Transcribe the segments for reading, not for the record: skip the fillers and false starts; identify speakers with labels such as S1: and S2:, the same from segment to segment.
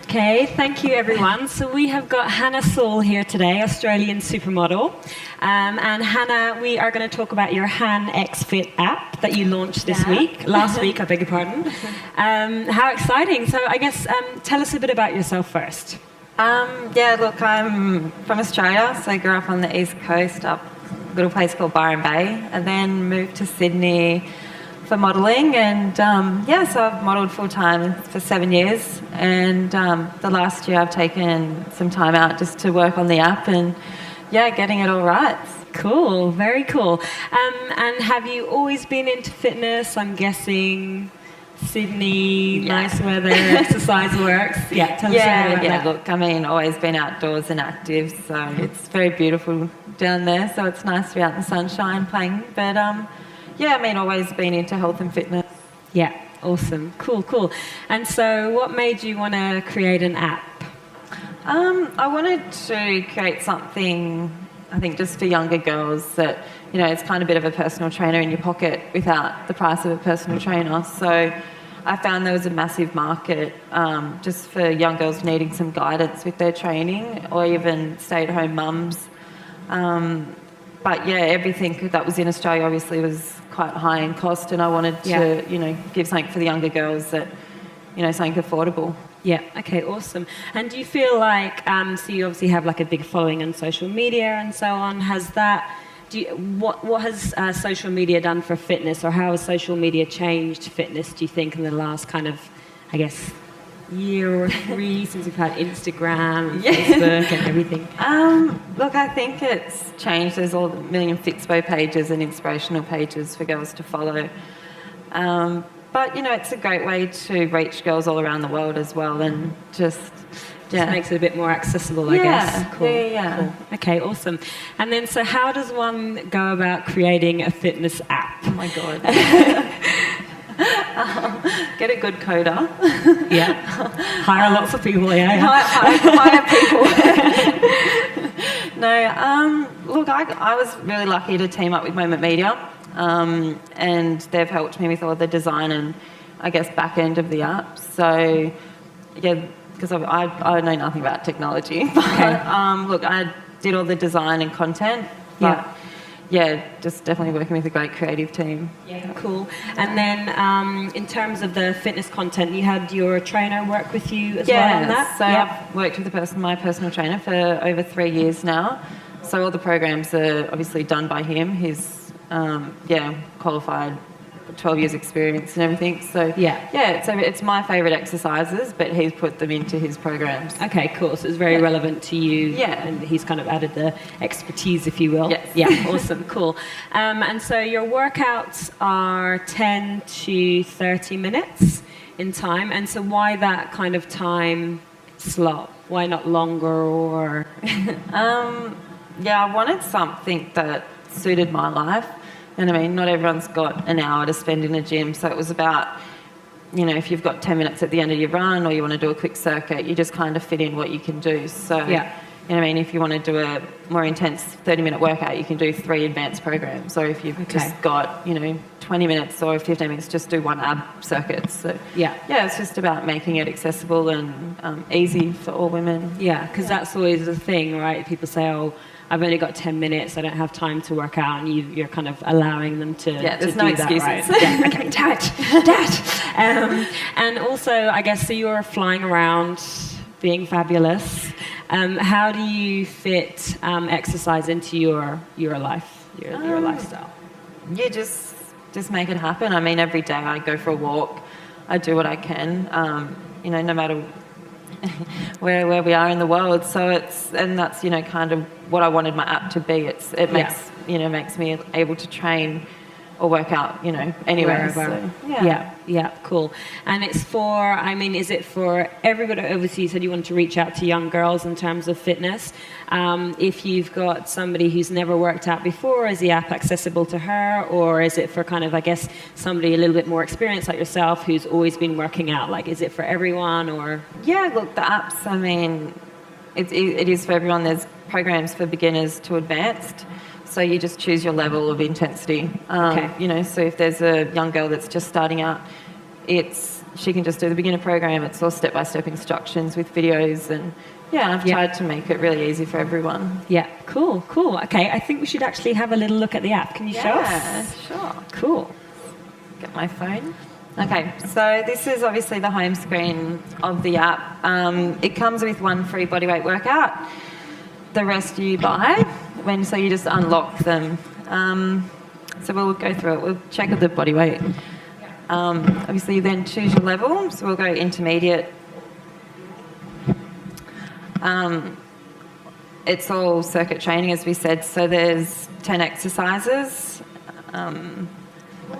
S1: Okay, thank you everyone. So we have got Saul here today, Australian supermodel. And Hannah, we are going to talk about your HANxFIT app that you launched last week, I beg your pardon. How exciting. So I guess tell us a bit about yourself first.
S2: Look, I'm from Australia, so I grew up on the east coast, up a little place called Byron Bay, and then moved to Sydney for modelling, and so I've modelled full-time for 7 years, and the last year I've taken some time out just to work on the app and, getting it all right.
S1: Cool, very cool. And have you always been into fitness? I'm guessing Sydney, nice weather, exercise works. Tell us a bit about that.
S2: Look, I mean, always been outdoors and active, so it's very beautiful down there, so it's nice to be out in the sunshine playing, but always been into health and fitness.
S1: Yeah, awesome. Cool. And so what made you want to create an app?
S2: I wanted to create something, I think, just for younger girls that, it's kind of a bit of a personal trainer in your pocket without the price of a personal trainer. So I found there was a massive market just for young girls needing some guidance with their training, or even stay-at-home mums. Everything that was in Australia obviously was quite high in cost, and I wanted to, give something for the younger girls that, something affordable.
S1: Yeah, okay, awesome. And do you feel like, so you obviously have like a big following on social media and so on, what has social media done for fitness, or how has social media changed fitness, do you think, in the last kind of, I guess, year or three since we've had Instagram and Facebook and everything?
S2: Look, I think it's changed. There's all the million Fitspo pages and inspirational pages for girls to follow. But, it's a great way to reach girls all around the world as well, and just
S1: makes it a bit more accessible, I guess. Cool.
S2: Cool.
S1: Okay, awesome. And then, so how does one go about creating a fitness app?
S2: Oh my God. Get a good coder.
S1: Hire lots of people,
S2: Hire people. Look, I was really lucky to team up with Moment Media, and they've helped me with all the design and, I guess, back end of the app. So, because I know nothing about technology. But, look, I did all the design and content, but just definitely working with a great creative team.
S1: Yeah, cool. And then in terms of the fitness content, you had your trainer work with you as well on that?
S2: So I've worked with my personal trainer for over 3 years now. So all the programs are obviously done by him. He's, qualified, 12 years experience and everything. So it's my favourite exercises, but he's put them into his programs.
S1: Okay, cool. So it's very relevant to you. Yeah. And he's kind of added the expertise, if you will.
S2: Yes.
S1: Yeah, awesome, cool. And so your workouts are 10 to 30 minutes in time. And so why that kind of time slot? Why not longer, or?
S2: I wanted something that suited my life. And I mean, not everyone's got an hour to spend in a gym, so it was about, if you've got 10 minutes at the end of your run, or you want to do a quick circuit, you just kind of fit in what you can do. So, if you want to do a more intense 30-minute workout, you can do 3 advanced programs. Or if you've just got, 20 minutes or 15 minutes, just do 1 ab circuit. So, it's just about making it accessible and easy for all women.
S1: Yeah, because that's always the thing, right? People say, oh, I've only got 10 minutes, I don't have time to work out, and you're kind of allowing them to
S2: there's
S1: to
S2: no
S1: do
S2: excuses.
S1: That, right? Okay, dad. And also, I guess, so you're flying around, being fabulous. How do you fit exercise into your life, your lifestyle?
S2: Yeah, just make it happen. I mean, every day I go for a walk, I do what I can, no matter where we are in the world. So that's kind of what I wanted my app to be. It makes me able to train or work out, anywhere. So,
S1: cool. And it's for, is it for everybody? Obviously, you said you wanted to reach out to young girls in terms of fitness. If you've got somebody who's never worked out before, is the app accessible to her? Or is it for kind of, I guess, somebody a little bit more experienced like yourself who's always been working out? Like, is it for everyone, or?
S2: Yeah, look, the apps, it is for everyone. There's programs for beginners to advanced. So you just choose your level of intensity. So if there's a young girl that's just starting out, she can just do the beginner program. It's all step-by-step instructions with videos, and I've tried to make it really easy for everyone.
S1: Yeah, cool. Okay, I think we should actually have a little look at the app. Can you show us?
S2: Yeah, sure.
S1: Cool.
S2: Get my phone. Okay, so this is obviously the home screen of the app. It comes with one free bodyweight workout. The rest you buy so you just unlock them. So we'll go through it. We'll check the bodyweight. Obviously, you then choose your level. So we'll go intermediate. It's all circuit training, as we said. So there's 10 exercises.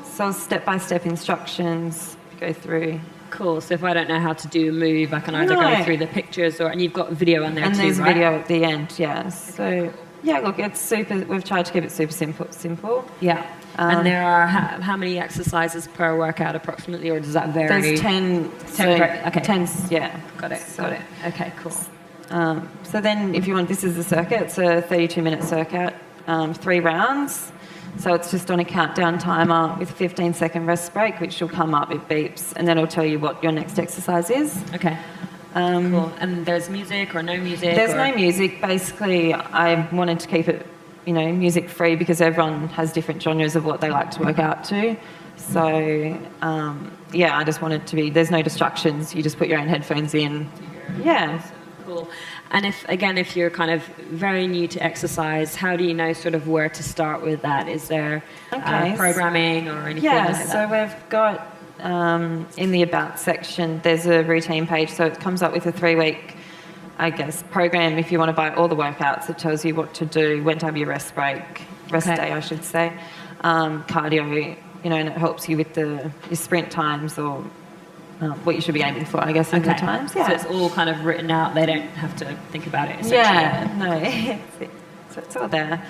S2: So step-by-step instructions go through.
S1: Cool. So if I don't know how to do a move, I can either go through the pictures and you've got video on there too, right?
S2: And there's video at the end, yeah. So, look, it's super, we've tried to keep it super simple.
S1: Yeah. And there are how many exercises per workout approximately, or does that vary?
S2: There's 10. 10, yeah.
S1: Got it. Okay, cool.
S2: So then if you want, this is the circuit. It's a 32-minute circuit, 3 rounds. So it's just on a countdown timer with a 15-second rest break, which will come up, it beeps, and then it'll tell you what your next exercise is.
S1: Okay. Cool. And there's music or no music?
S2: There's no music. Basically, I wanted to keep it, music free because everyone has different genres of what they like to work out to. So, I just wanted to be, there's no distractions. You just put your own headphones in. Yeah.
S1: Cool. And if you're kind of very new to exercise, how do you know sort of where to start with that? Is there programming or anything like that?
S2: So we've got in the About section, there's a routine page. So it comes up with a 3-week, program. If you want to buy all the workouts, it tells you what to do, when to have your rest day, I should say, cardio, and it helps you with your sprint times or what you should be aiming for, I guess, in the times. Yeah.
S1: So it's all kind of written out. They don't have to think about it, essentially.
S2: Yeah, no. So it's all there.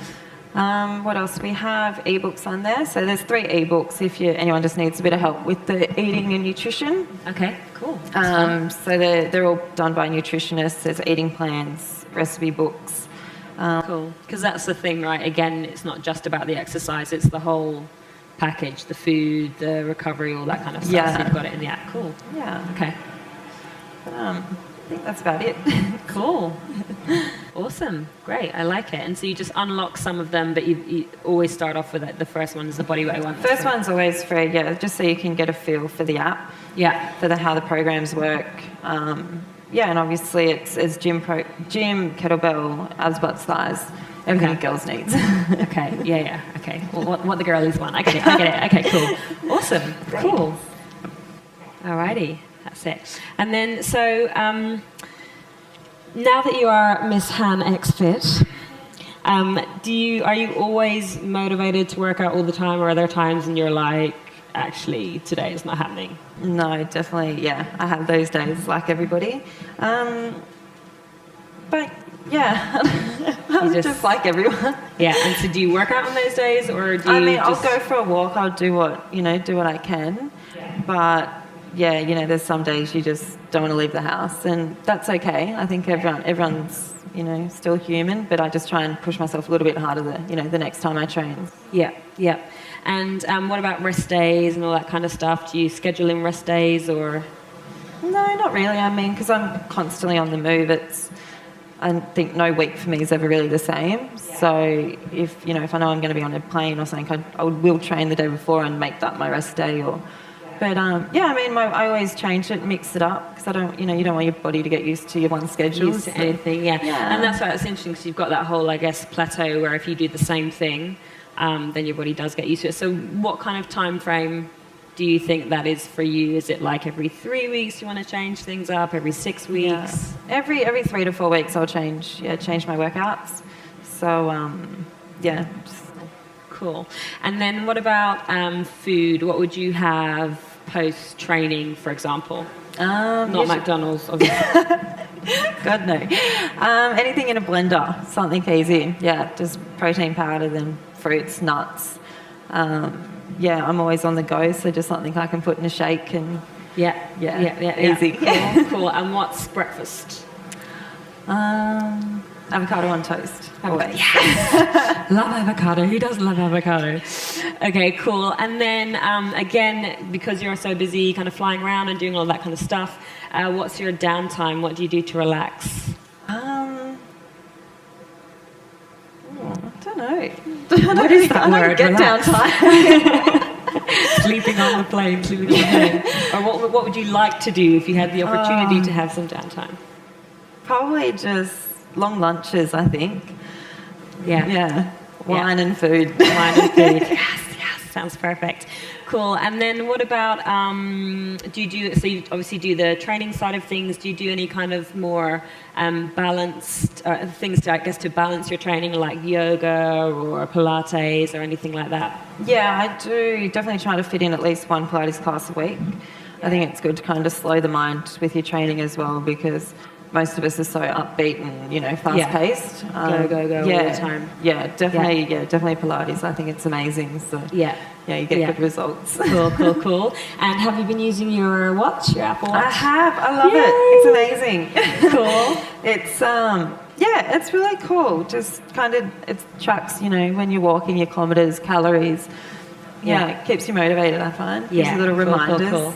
S2: What else? We have ebooks on there. So there's 3 ebooks if anyone just needs a bit of help with the eating and nutrition.
S1: Okay, cool.
S2: So they're all done by nutritionists. There's eating plans, recipe books.
S1: Cool. Because that's the thing, right? Again, it's not just about the exercise. It's the whole package, the food, the recovery, all that kind of stuff.
S2: Yeah.
S1: So you've got it in the app. Cool.
S2: Yeah.
S1: Okay.
S2: I think that's about it.
S1: Cool. Awesome. Great. I like it. And so you just unlock some of them, but you always start off with it. The first one is the bodyweight one.
S2: First one's always free, just so you can get a feel for the app.
S1: Yeah.
S2: For how the programs work. And obviously it's gym, kettlebell, abs, butts, thighs. Everything girls needs.
S1: Okay, yeah. Okay, well, what the girlies want. I get it. Okay, cool. Awesome. Cool. Alrighty, that's it. And then, so, now that you are Miss HANxFIT, are you always motivated to work out all the time, or are there times when you're like, actually, today is not happening?
S2: No, definitely, I have those days like everybody. But I'm just like everyone.
S1: Yeah, and so do you work out on those days, or do you
S2: I'll go for a walk, I'll do what I can. Yeah. But there's some days you just don't want to leave the house, and that's okay. I think everyone's still human, but I just try and push myself a little bit harder the next time I train.
S1: Yeah. And what about rest days and all that kind of stuff? Do you schedule in rest days, or?
S2: No, not really. Because I'm constantly on the move, I think no week for me is ever really the same. Yeah. So if I know I'm going to be on a plane or something, I will train the day before and make that my rest day. But I always change it, mix it up, because I don't, you don't want your body to get used to your one schedule.
S1: Used to anything, yeah. And that's why it's interesting, because you've got that whole, plateau where if you do the same thing, then your body does get used to it. So what kind of time frame do you think that is for you? Is it like every 3 weeks you want to change things up, every 6 weeks?
S2: Yeah. Every 3 to 4 weeks I'll change my workouts. So,
S1: Cool. And then what about food? What would you have post-training, for example? Not McDonald's, obviously.
S2: God, no. Anything in a blender, something easy. Yeah, just protein powder, then fruits, nuts. I'm always on the go, so just something I can put in a shake and
S1: easy.
S2: Cool.
S1: Cool. And what's breakfast?
S2: Avocado on toast. Always.
S1: Yes. Love avocado. Who doesn't love avocado? Okay, cool. And then again, because you're so busy kind of flying around and doing all that kind of stuff, what's your downtime? What do you do to relax?
S2: I don't know.
S1: What is that
S2: I
S1: word?
S2: don't get downtime.
S1: Sleeping on the plane, sleeping on the plane. Or what would you like to do if you had the opportunity to have some downtime?
S2: Probably just long lunches, I think.
S1: Yeah.
S2: Yeah. Wine and food.
S1: Wine and food. Yes, sounds perfect. Cool. And then what about, so you obviously do the training side of things. Do you do any kind of more balanced things to balance your training, like yoga or Pilates or anything like that?
S2: Yeah, I do definitely try to fit in at least one Pilates class a week. I think it's good to kind of slow the mind with your training as well, because most of us are so upbeat and, fast-paced.
S1: Go all the time.
S2: Yeah, definitely Pilates. I think it's amazing. So you get good results.
S1: Cool. And have you been using your watch, your Apple Watch?
S2: I have. I love it. It's amazing.
S1: Cool.
S2: It's really cool. Just kind of, it tracks, when you're walking, your kilometres, calories. It keeps you motivated, I find. Gives you little reminders.
S1: Cool.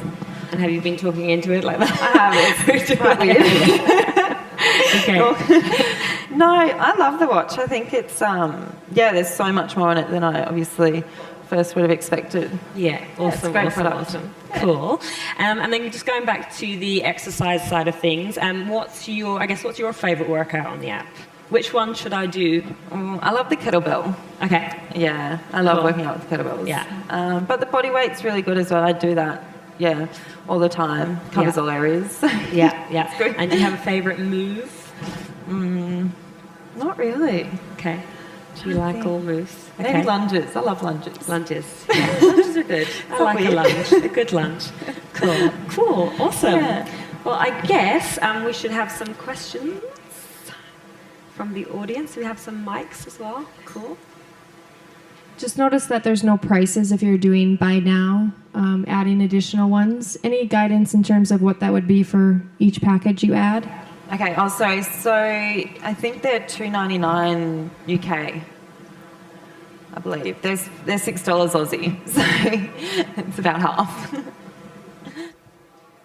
S1: And have you been talking into it like that?
S2: I have. It's quite weird.
S1: Okay.
S2: No, I love the watch. I think it's, there's so much more on it than I obviously first would have expected.
S1: Yeah, awesome.
S2: It's great product.
S1: Awesome. Cool. And then just going back to the exercise side of things, what's your favourite workout on the app? Which one should I do?
S2: I love the kettlebell.
S1: Okay.
S2: Yeah, I love working out with kettlebells.
S1: Yeah.
S2: But the body weight's really good as well. I do that. Yeah, all the time. Covers all areas.
S1: Yeah.
S2: It's good.
S1: And do you have a favourite move?
S2: Not really.
S1: Okay. Do you like all moves? Okay.
S2: Maybe lunges. I love lunges.
S1: Lunges. Yeah. Lunges are good. I like a lunge. A good lunge. Cool. Awesome. Yeah. Well, I guess we should have some questions from the audience. We have some mics as well. Cool.
S3: Just notice that there's no prices if you're doing buy now, adding additional ones. Any guidance in terms of what that would be for each package you add?
S2: Okay, so I think they're $2.99 UK, I believe. They're $6 Aussie, so it's about half.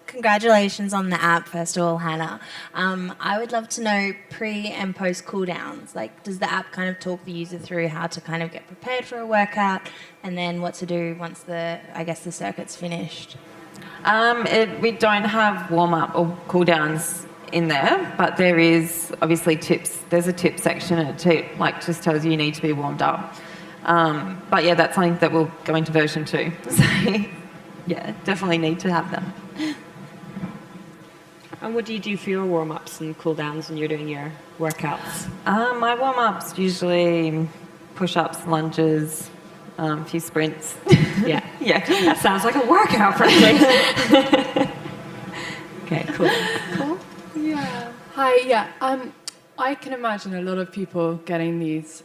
S4: Congratulations on the app, first of all, Hannah. I would love to know pre and post cooldowns. Like, does the app kind of talk the user through how to kind of get prepared for a workout, and then what to do once the circuit's finished?
S2: We don't have warm-up or cooldowns in there, but there is obviously tips. There's a tip section, and it just tells you need to be warmed up. But yeah, that's something that will go into version 2. So yeah, definitely need to have them.
S1: And what do you do for your warm-ups and cool-downs when you're doing your workouts?
S2: My warm-ups usually push-ups, lunges, a few sprints.
S1: Yeah.
S2: Yeah.
S1: That sounds like a workout, frankly. Okay, cool.
S5: Yeah. Hi, yeah. I can imagine a lot of people getting these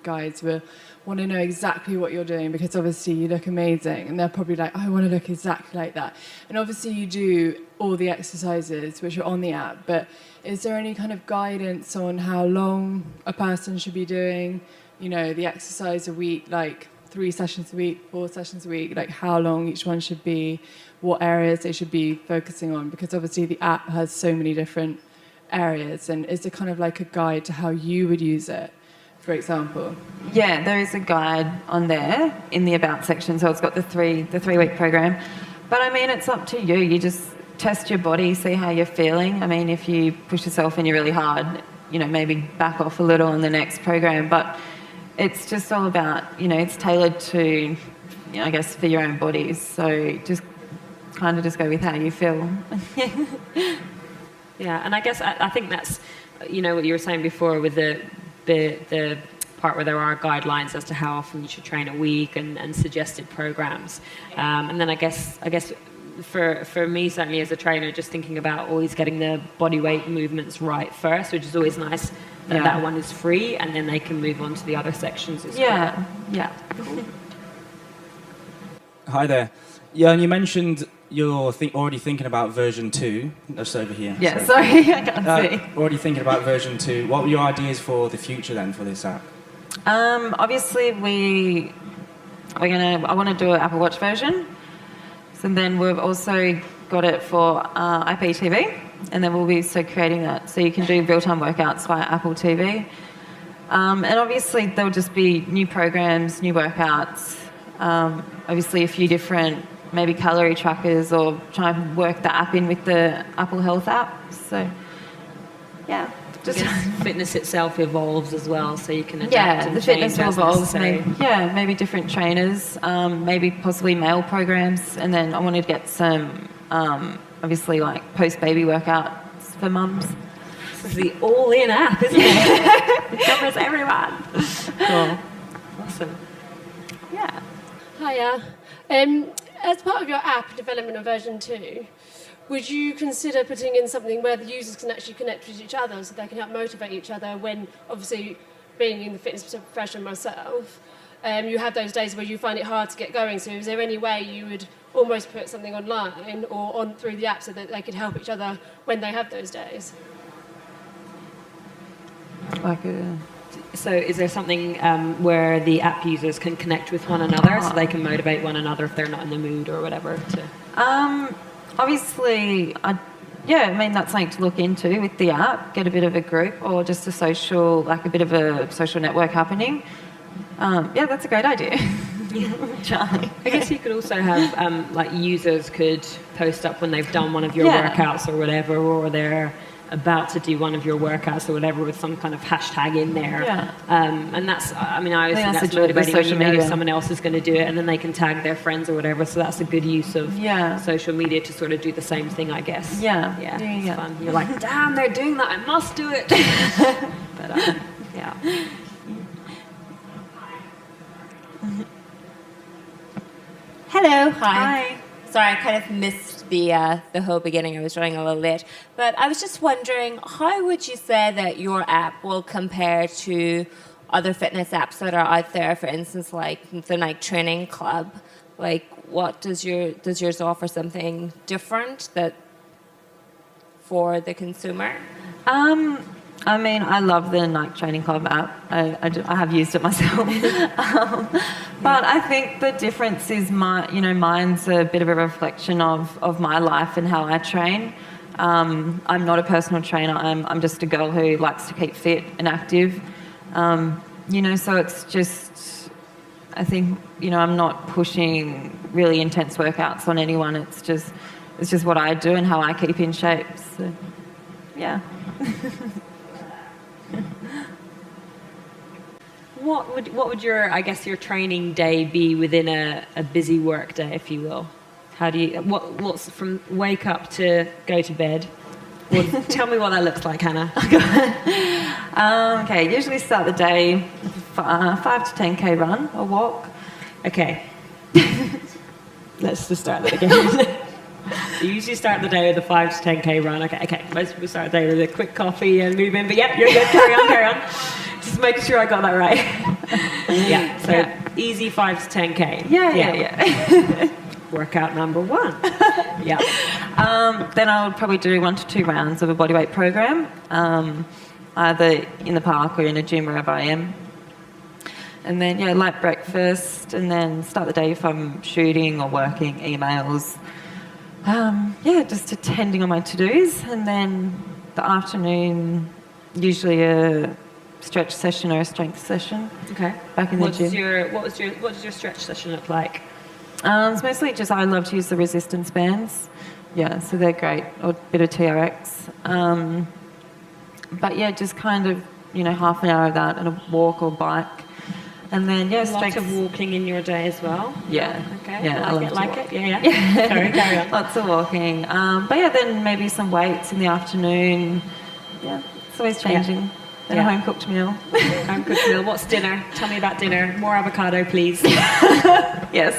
S5: guides will want to know exactly what you're doing, because obviously you look amazing, and they're probably like, I want to look exactly like that. And obviously you do all the exercises which are on the app, but is there any kind of guidance on how long a person should be doing, the exercise a week, like 3 sessions a week, 4 sessions a week, like how long each one should be, what areas they should be focusing on? Because obviously the app has so many different areas, and is there kind of like a guide to how you would use it, for example?
S2: Yeah, there is a guide on there in the About section, so it's got the 3-week program. But I mean, it's up to you. You just test your body, see how you're feeling. I mean, if you push yourself in you really hard, maybe back off a little in the next program. But it's just all about, it's tailored to, I guess, for your own bodies. So just kind of just go with how you feel.
S1: Yeah, and I guess I think that's, what you were saying before with the part where there are guidelines as to how often you should train a week and suggested programs. And then I guess for me, certainly as a trainer, just thinking about always getting the body weight movements right first, which is always nice that one is free, and then they can move on to the other sections as well.
S2: Yeah.
S6: Hi there. Yeah, and you mentioned you're already thinking about version 2. That's over here.
S2: Yeah, sorry, I can't see.
S6: Already thinking about version 2. What were your ideas for the future then for this app?
S2: Obviously, I want to do an Apple Watch version. So then we've also got it for IPTV, and then we'll be creating that. So you can do real-time workouts via Apple TV. And obviously, there'll just be new programs, new workouts, obviously a few different maybe calorie trackers, or try and work the app in with the Apple Health app. So, yeah.
S1: Just fitness itself evolves as well, so you can adapt and
S2: the
S1: change
S2: fitness will
S1: as
S2: evolve.
S1: necessary.
S2: Maybe different trainers, maybe possibly male programs, and then I wanted to get some, obviously like post-baby workouts for mums.
S1: This is the all-in app, isn't it? It covers everyone. Cool. Awesome.
S2: Yeah.
S7: Hiya. As part of your app development of version 2, would you consider putting in something where the users can actually connect with each other, so they can help motivate each other when, obviously, being in the fitness profession myself, you have those days where you find it hard to get going. So is there any way you would almost put something online or on through the app so that they could help each other when they have those days?
S1: So is there something where the app users can connect with one another so they can motivate one another if they're not in the mood or whatever?
S2: Obviously, that's something to look into with the app, get a bit of a group or just a bit of a social network happening. That's a great idea. Charlie.
S1: I guess you could also have, users could post up when they've done one of your workouts or whatever, or they're about to do one of your workouts or whatever with some kind of hashtag in there.
S2: Yeah.
S1: And that's, I always think that's motivating when you know someone else is going to do it, and then they can tag their friends or whatever. So that's a good use of social media to sort of do the same thing, I guess.
S2: Yeah.
S1: It's fun. You're like, damn, they're doing that. I must do it. But, yeah.
S8: Hello, hi. Sorry, I kind of missed the whole beginning. I was running a little late. But I was just wondering, how would you say that your app will compare to other fitness apps that are out there, for instance, like the Nike Training Club? Like, what does yours offer something different that for the consumer?
S2: I love the Nike Training Club app. I have used it myself. But I think the difference is mine's a bit of a reflection of my life and how I train. I'm not a personal trainer. I'm just a girl who likes to keep fit and active. So it's just, I think, I'm not pushing really intense workouts on anyone. It's just what I do and how I keep in shape. So, yeah.
S1: What would your training day be within a busy work day, if you will? How do you what's from wake up to go to bed? Tell me what that looks like, Hannah.
S2: Usually start the day 5 to 10k run or walk.
S1: Okay. Let's just start that again. You usually start the day with a 5 to 10k run. Okay. Most people start the day with a quick coffee and move in, but yep, you're good. Carry on. Just making sure I got that right. Easy 5 to 10k.
S2: Yeah.
S1: Workout number 1. Yeah.
S2: Then I would probably do 1 to 2 rounds of a bodyweight program, either in the park or in a gym wherever I am. And then light breakfast, and then start the day if I'm shooting or working, emails. Just attending on my to-dos, and then the afternoon, usually a stretch session or a strength session.
S1: Okay.
S2: Back in the gym.
S1: What does your stretch session look like?
S2: It's mostly just I love to use the resistance bands. Yeah, so they're great. Or a bit of TRX. Just kind of, half an hour of that and a walk or bike. And then,
S1: Lots of walking in your day as well?
S2: Yeah.
S1: Okay.
S2: Yeah,
S1: I like it. Yeah. Sorry, carry on.
S2: Lots of walking. Then maybe some weights in the afternoon. Yeah, it's always changing. Then a home-cooked meal.
S1: Home-cooked meal. What's dinner? Tell me about dinner. More avocado, please.
S2: Yes.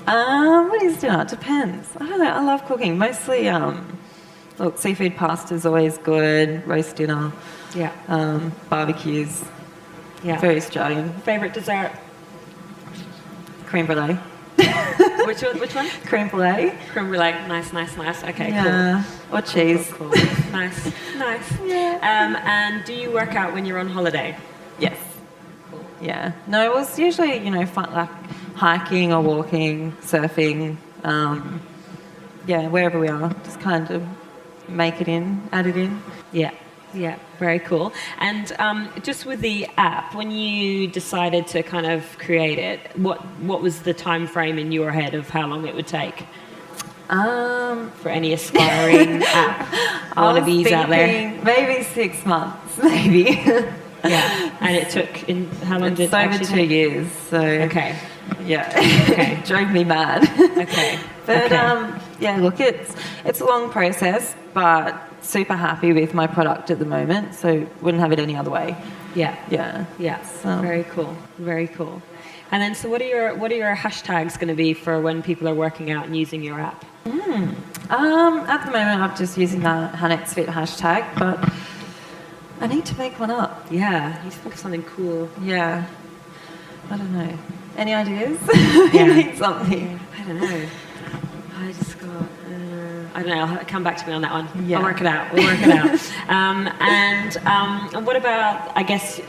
S2: What is dinner? It depends. I don't know. I love cooking. Mostly, seafood pasta's always good. Roast dinner.
S1: Yeah.
S2: Barbecues.
S1: Yeah.
S2: Very Australian.
S1: Favourite dessert?
S2: Creme brulee.
S1: Which one?
S2: Creme brulee.
S1: Creme brulee. Nice. Okay,
S2: Yeah. Or cheese.
S1: Cool. Nice.
S2: Yeah.
S1: And do you work out when you're on holiday?
S2: Yes. Yeah. No, it was usually, fun, like hiking or walking, surfing. Yeah, wherever we are, just kind of add it in.
S1: Yeah, very cool. And just with the app, when you decided to kind of create it, what was the time frame in your head of how long it would take? For any aspiring app wannabes out there?
S2: Maybe 6 months, maybe.
S1: Yeah, and it took how long did it
S2: over
S1: actually
S2: 2
S1: take?
S2: years. So
S1: Okay.
S2: yeah,
S1: Okay.
S2: drove me mad.
S1: Okay.
S2: But
S1: Okay.
S2: yeah, look, it's a long process, but super happy with my product at the moment. So wouldn't have it any other way.
S1: Yeah.
S2: Yeah. So.
S1: Very cool. And then, so what are your hashtags going to be for when people are working out and using your app?
S2: At the moment, I'm just using the HANxFIT hashtag, but I need to make one up.
S1: Yeah, you think of something cool.
S2: Yeah. I don't know. Any ideas?
S1: Yeah.
S2: You need something.
S1: I don't know. I just got. I don't know. Come back to me on that one.
S2: Yeah.
S1: We'll work it out. And what about? I guess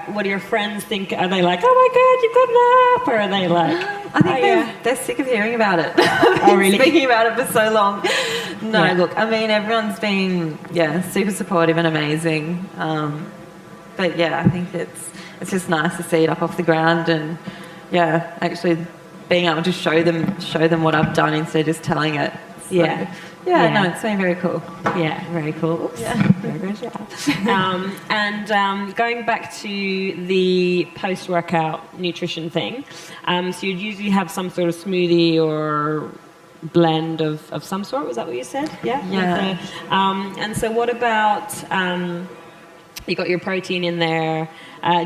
S1: what do your friends think? Are they like, oh my god, you've got an app, or are they like?
S2: I think they're sick of hearing about it.
S1: Oh, really?
S2: Speaking about it for so long. No,
S1: Yeah.
S2: look, I mean, everyone's been super supportive and amazing. But yeah, I think it's just nice to see it up off the ground and actually being able to show them what I've done instead of just telling it. So, no, it's been very cool.
S1: Yeah, very cool. Oops.
S2: Yeah.
S1: Very good job. And going back to the post-workout nutrition thing, so you'd usually have some sort of smoothie or blend of some sort. Was that what you said? Yeah.
S2: Yeah.
S1: And so what about you got your protein in there?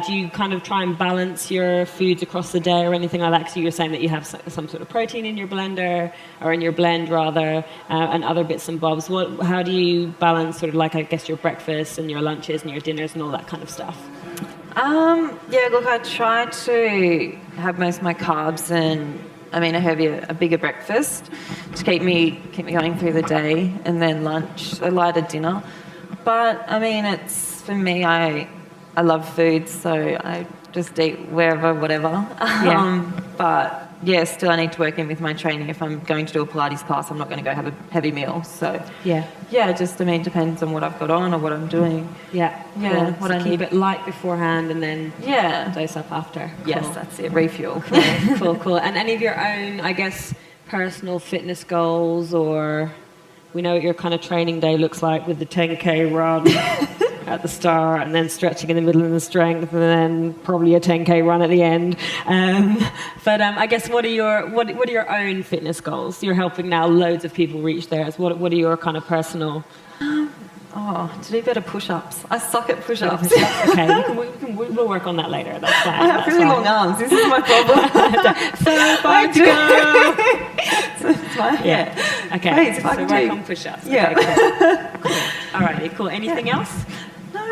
S1: Do you kind of try and balance your foods across the day or anything like that? Because you were saying that you have some sort of protein in your blender, or in your blend rather, and other bits and bobs. How do you balance sort of like, I guess, your breakfast and your lunches and your dinners and all that kind of stuff?
S2: Look, I try to have most of my carbs and I have a bigger breakfast to keep me going through the day, and then lunch, a lighter dinner. But it's for me, I love food, so I just eat wherever, whatever. But still I need to work in with my training. If I'm going to do a Pilates class, I'm not going to go have a heavy meal. So just depends on what I've got on or what I'm doing.
S1: Cool.
S2: What
S1: So
S2: I
S1: keep
S2: need.
S1: it light beforehand and then dose up after.
S2: Yes,
S1: Cool.
S2: that's it. Refuel.
S1: Cool. And any of your own, I guess, personal fitness goals, or we know what your kind of training day looks like with the 10K run at the start, and then stretching in the middle and the strength, and then probably a 10K run at the end. But I guess what are your own fitness goals? You're helping now loads of people reach theirs. What are your kind of personal?
S2: To do better push-ups. I suck at push-ups.
S1: Okay, we'll work on that later. That's fine.
S2: I have really long arms. This is my problem.
S1: So far to go.
S2: Yeah.
S1: Okay.
S2: Please, if I
S1: so
S2: can
S1: work
S2: do-
S1: on push-ups.
S2: Yeah.
S1: Okay, cool. Alrighty, cool. Anything else?
S2: No.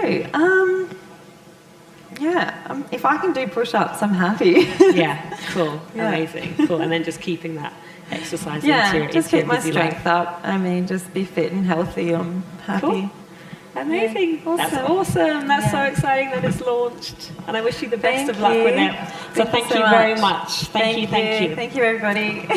S2: If I can do push-ups, I'm happy.
S1: Yeah. Cool.
S2: Yeah.
S1: Amazing. Cool. And then just keeping that exercise
S2: Yeah,
S1: into
S2: just
S1: your
S2: keep my
S1: busy
S2: strength
S1: life.
S2: up. Just be fit and healthy. I'm happy.
S1: Cool. Amazing.
S2: Yeah,
S1: That's
S2: awesome.
S1: awesome. That's so
S2: Yeah.
S1: exciting that it's launched. And I wish you the best
S2: Thank
S1: of luck with
S2: you.
S1: it. So thank you very much. Thank you.
S2: Thank you, everybody.